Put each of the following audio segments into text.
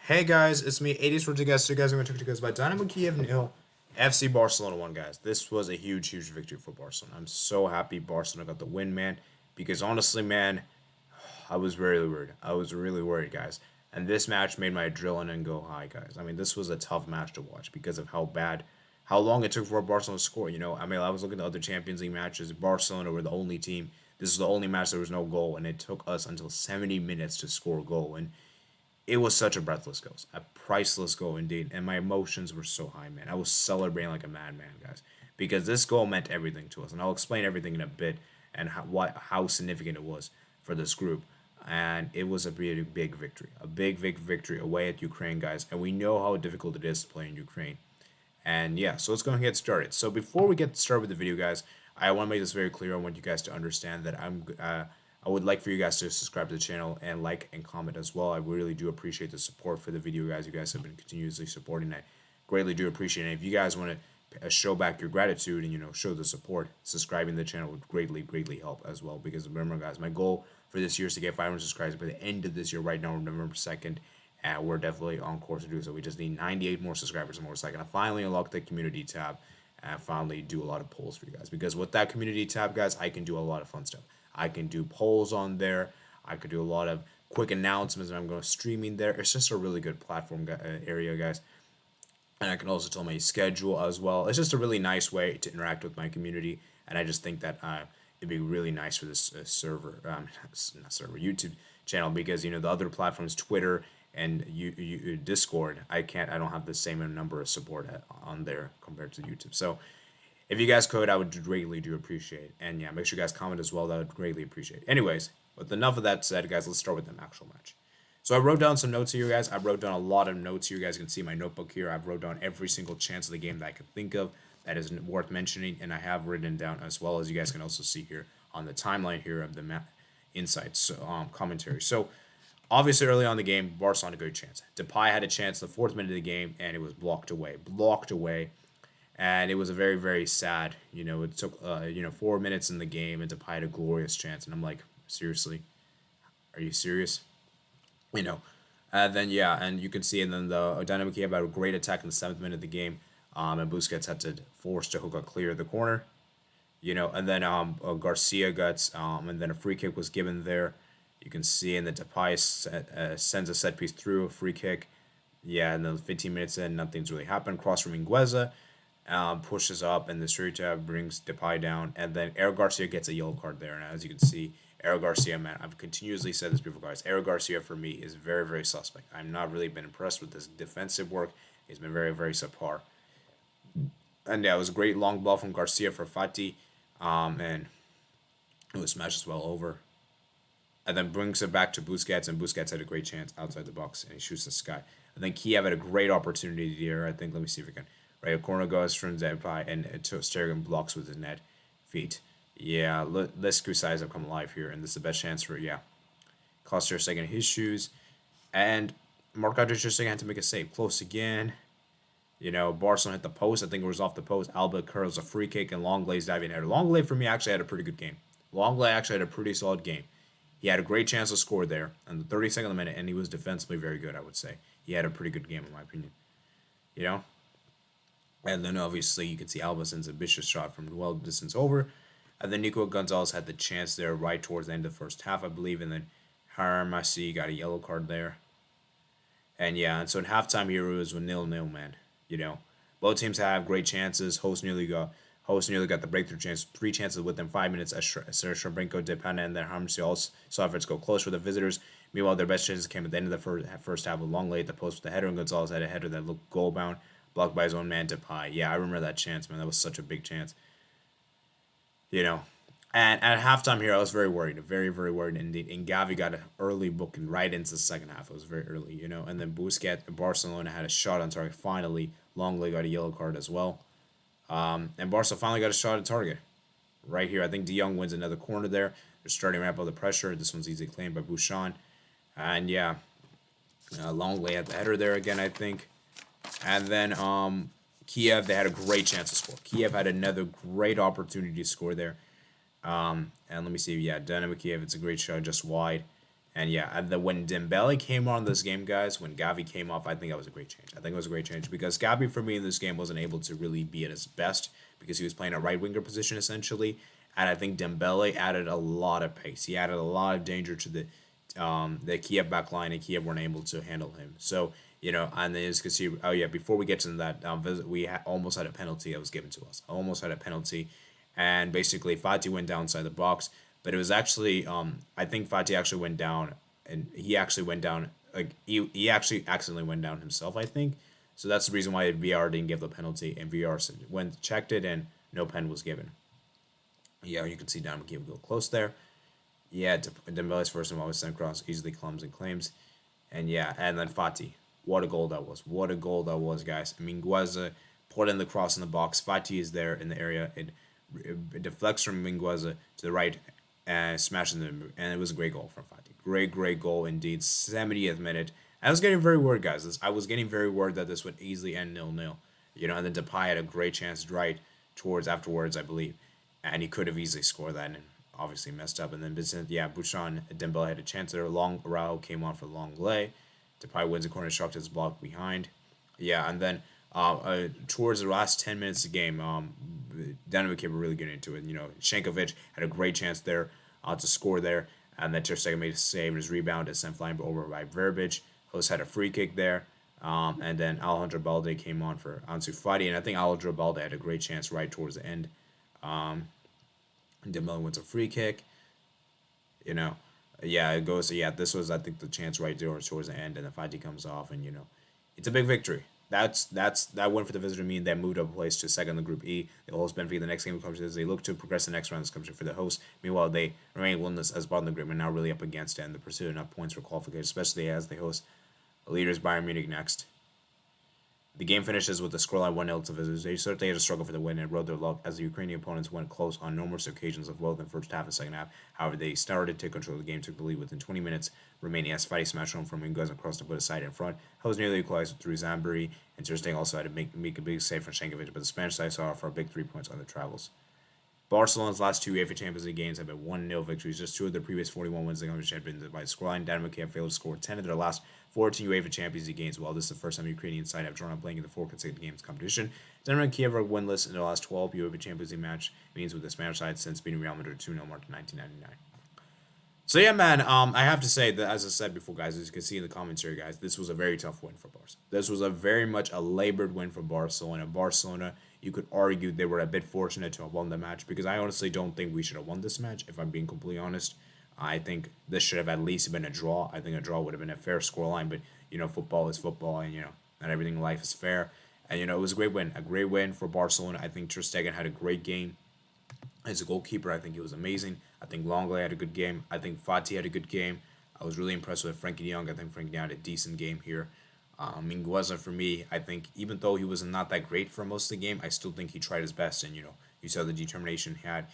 Hey guys, it's me, 80s for guys. So guys, I'm going to talk to you guys about Dynamo Kyiv nil, FC Barcelona 1, guys. This was a huge victory for Barcelona. I'm so happy Barcelona got the win, man. Because honestly, man, I was really worried. I was really worried, guys. And this match made my adrenaline go high, guys. I mean, this was a tough match to watch because of how long it took for Barcelona to score. I mean, I was looking at other Champions League matches. Barcelona were the only team. This is the only match there was no goal, and it took us until 70 minutes to score a goal. And it was such a breathless goal, a priceless goal indeed, and my emotions were so high, man. I was celebrating like a madman, guys, because this goal meant everything to us, and I'll explain everything in a bit and how significant it was for this group. And it was a really big victory, a big victory away at Ukraine, guys, and we know how difficult it is to play in Ukraine. And yeah, so let's go and get started. So before we get started with the video, guys, I want to make this very clear. I want you guys to understand that I would like for you guys to subscribe to the channel and like and comment as well. I really do appreciate the support for the video, guys. You guys have been continuously supporting. I greatly do appreciate it. If you guys want to show back your gratitude and show the support, subscribing to the channel would greatly help as well. Because remember, guys, my goal for this year is to get 500 subscribers by the end of this year. Right now, November 2nd. And we're definitely on course to do so. We just need 98 more subscribers more second. I finally unlock the community tab and finally do a lot of polls for you guys. Because with that community tab, guys, I can do a lot of fun stuff. I can do polls on there. I could do a lot of quick announcements. And I'm going to streaming there. It's just a really good platform area, guys. And I can also tell my schedule as well. It's just a really nice way to interact with my community. And I just think that it'd be really nice for this YouTube channel, because the other platforms, Twitter and Discord, I don't have the same number of support on there compared to YouTube. So if you guys could, I would greatly do appreciate. And yeah, make sure you guys comment as well. That would greatly appreciate. Anyways, with enough of that said, guys, let's start with the actual match. So I wrote down some notes here, guys. I wrote down a lot of notes here. You guys can see my notebook here. I've wrote down every single chance of the game that I could think of that is worth mentioning, and I have written down as well, as you guys can also see here on the timeline here of the insights commentary. So obviously, early on in the game, Barcelona had a good chance. Depay had a chance the 4th minute of the game, and it was blocked away. And it was a very sad. It took 4 minutes in the game, and Depay had a glorious chance. And I'm like, seriously, are you serious? And then yeah, and you can see, and then the Dynamo Kyiv had a great attack in the 7th minute of the game, and Busquets had to force to hook a clear the corner. And then Garcia got and then a free kick was given there. You can see, and the Depay sends a set piece through a free kick. Yeah, and then 15 minutes in, nothing's really happened. Cross from Ingueza, pushes up, and the Sturridge brings Depay down, and then Eric Garcia gets a yellow card there. And as you can see, Eric Garcia, man, I've continuously said this before, guys. Eric Garcia for me is very suspect. I'm not really been impressed with his defensive work. He's been very subpar. And yeah, it was a great long ball from Garcia for Fati, and it was smashed as well over. And then brings it back to Busquets, and Busquets had a great chance outside the box, and he shoots the sky. And then Kiev had a great opportunity here. I think, let me see if we can. Right, a corner goes from Depay, and Sterling blocks with his net feet. Yeah, let's Kusai's have come alive here, and this is the best chance for, yeah. Cost her second his shoes, and Mark just had to make a save. Close again. Barcelona hit the post. I think it was off the post. Alba curls a free kick, and Lenglet's diving header. Lenglet, for me, actually had a pretty good game. Lenglet actually had a pretty solid game. He had a great chance to score there in the 32nd minute, and he was defensively very good, I would say. He had a pretty good game, in my opinion. And then, obviously, you can see Alba sends a vicious shot from well distance over. And then Nico Gonzalez had the chance there right towards the end of the first half, I believe. And then Haramasi got a yellow card there. And yeah, and so in halftime here, it was 0-0, man. Both teams have great chances. Host nearly got the breakthrough chance. 3 chances within 5 minutes as Srebrenko, Depana, and then Haramasi all saw efforts go close for the visitors. Meanwhile, their best chances came at the end of the first half with Longley at the post with the header, and Gonzalez had a header that looked goal-bound, blocked by his own man, Depay. Yeah, I remember that chance, man. That was such a big chance. And at halftime here, I was very worried, very worried indeed. And Gavi got an early booking right into the second half. It was very early, And then Busquets, Barcelona had a shot on target. Finally, Longley got a yellow card as well. And Barca finally got a shot at target. Right here, I think De Jong wins another corner there. They're starting to ramp up the pressure. This one's easy claimed by Bouchon. And yeah, Longley had the header there again, I think. And then Kiev, they had a great chance to score. Kiev had another great opportunity to score there. And let me see, yeah, Dynamo Kyiv, it's a great shot just wide. And yeah, and then when Dembele came on this game, guys, when Gavi came off, I think that was a great change. I think it was a great change because Gavi for me in this game wasn't able to really be at his best because he was playing a right winger position essentially, and I think Dembele added a lot of pace. He added a lot of danger to the Kiev back line, and Kiev weren't able to handle him. So and then as you can see, oh yeah, before we get to that visit, we almost had a penalty that was given to us. Almost had a penalty, and basically Fati went down inside the box. But it was actually, I think Fati actually went down, and he actually went down, like, he actually accidentally went down himself, I think. So that's the reason why VR didn't give the penalty, and VR went, checked it, and no pen was given. Yeah, you can see Dynamo Kyiv go close there. Yeah, Dembele's first and always sent across, easily claims and claims. And yeah, and then Fati. What a goal that was. What a goal that was, guys. I mean, Gueza put in the cross in the box. Fati is there in the area. It deflects from Mingueza to the right and smashes them. And it was a great goal from Fati. Great goal indeed. 70th minute. I was getting very worried, guys. I was getting very worried that this would easily end 0-0. And then Depay had a great chance right towards afterwards, I believe. And he could have easily scored that and obviously messed up. And then Bouchon, Dembele had a chance there. Long Araujo came on for long lay. Depay wins a corner, shot his block behind. Yeah, and then towards the last 10 minutes of the game, Dynamo Kyiv were really getting into it. Shankovic had a great chance there to score there, and then Ter Stegen made a save, and his rebound is sent flying over by Verbic. Host had a free kick there, and then Alejandro Balde came on for ANSU Fati, and I think Alejandro Balde had a great chance right towards the end. Dembele wins a free kick. Yeah, it goes. Yeah, this was, I think, the chance right there towards the end, and the Fati comes off, and it's a big victory. That win for the visitor mean they moved up a place to second in the Group E. They host Benfica the next game comes as they look to progress the next round of this country for the host. Meanwhile, they remain winless as bottom of the group and now really up against it and the pursuit enough points for qualification, especially as they host leaders Bayern Munich next. The game finishes with the scoreline 1-0 to visitors. They certainly had to struggle for the win and rode their luck as the Ukrainian opponents went close on numerous occasions of both in the first half and second half. However, they started to control the game, took the lead within 20 minutes remaining as Fati smashed home from Minguez across to put a side in front. Hose nearly equalized through Zambari, and Ter Stegen also had to make a big save from Shankovic, but the Spanish side saw for a big 3 points on their travels. Barcelona's last two UEFA Champions League games have been 1-0 victories. Just two of their previous 41 wins had been by the scoreline. Dynamo Kyiv failed to score 10 of their last 14 UEFA Champions League games. While this is the first time the Ukrainian side have drawn a blank in the 4 consecutive games competition, Dynamo Kyiv are winless in their last 12 UEFA Champions League match means with the Spanish side since beating Real Madrid 2-0 March 1999. So yeah, man, I have to say that, as I said before, guys, as you can see in the commentary, guys, this was a very tough win for Barca. This was a very much a labored win for Barcelona. Barcelona, you could argue they were a bit fortunate to have won the match because I honestly don't think we should have won this match, if I'm being completely honest. I think this should have at least been a draw. I think a draw would have been a fair scoreline, but, football is football, and, not everything in life is fair. And, it was a great win for Barcelona. I think Ter Stegen had a great game. As a goalkeeper, I think he was amazing. I think Longley had a good game. I think Fati had a good game. I was really impressed with Frenkie de Jong. I think Frenkie de Jong had a decent game here. Mingueza, for me, I think even though he was not that great for most of the game, I still think he tried his best, and, you saw the determination he had.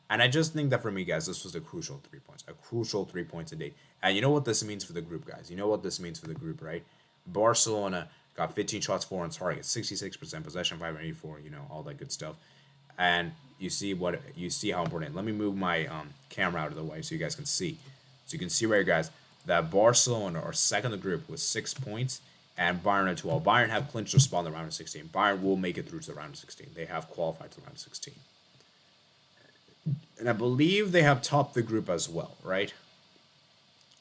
And I just think that for me, guys, this was a crucial 3 points. A crucial 3 points a day. And you know what this means for the group, guys? You know what this means for the group, right? Barcelona got 15 shots for on target, 66% possession, 584, all that good stuff. And you see how important. Let me move my camera out of the way so you guys can see. So you can see right here, guys, that Barcelona are second in the group with 6 points, and Bayern at 12. Bayern have clinched their spot in the round of 16. Bayern will make it through to the round of 16. They have qualified to the round of 16. And I believe they have topped the group as well, right?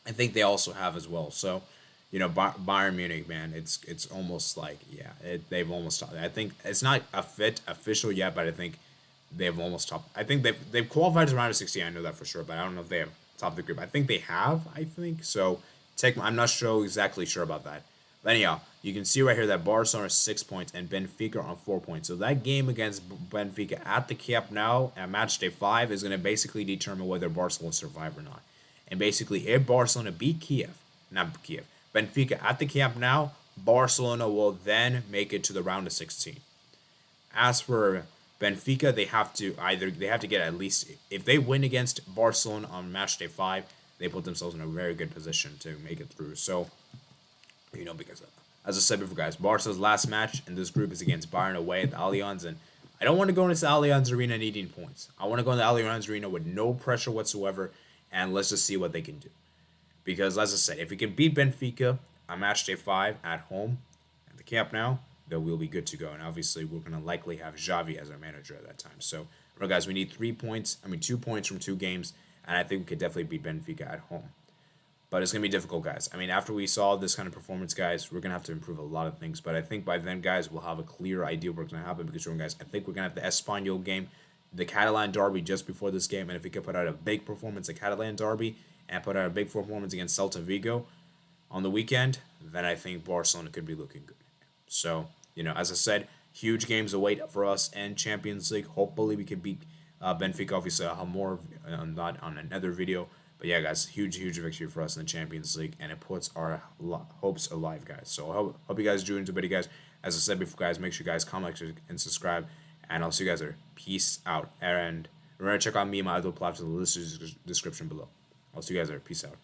I think they also have as well. So, Bayern Munich, man, it's almost like, they've almost topped. I think it's not official yet, but I think they've almost topped. I think they've qualified to the round of 16. I know that for sure, but I don't know if they have topped the group. I think they have. I think so. I'm not exactly sure about that. But anyhow, you can see right here that Barcelona are 6 points and Benfica on 4 points. So that game against Benfica at the Camp Nou at match day 5 is going to basically determine whether Barcelona survive or not. And basically, if Barcelona beat Benfica at the Camp Nou, Barcelona will then make it to the round of 16. As for Benfica, they have to get at least, if they win against Barcelona on match day 5, they put themselves in a very good position to make it through. So, because as I said before, guys, Barca's last match in this group is against Bayern away at the Allianz, and I don't want to go into the Allianz Arena needing points. I want to go into the Allianz Arena with no pressure whatsoever, and let's just see what they can do. Because, as I said, if we can beat Benfica on match day 5 at home at the Camp Nou, then we'll be good to go. And obviously, we're going to likely have Xavi as our manager at that time. So, remember, guys, we need 2 points from 2 games, and I think we could definitely beat Benfica at home. But it's going to be difficult, guys. I mean, after we saw this kind of performance, guys, we're going to have to improve a lot of things. But I think by then, guys, we'll have a clear idea what's going to happen. Because, guys, I think we're going to have the Espanyol game, the Catalan derby just before this game. And if we could put out a big performance, the Catalan derby, and put out a big performance against Celta Vigo on the weekend, then I think Barcelona could be looking good. So, as I said, huge games await for us and Champions League. Hopefully we can beat Benfica. Obviously, I'll have more on that on another video. But yeah, guys, huge victory for us in the Champions League, and it puts our hopes alive, guys. So I hope you guys do enjoy it, guys. As I said before, guys, make sure you guys comment and subscribe, and I'll see you guys later. Peace out. And remember to check out me and my other platforms in the description below. I'll see you guys later. Peace out.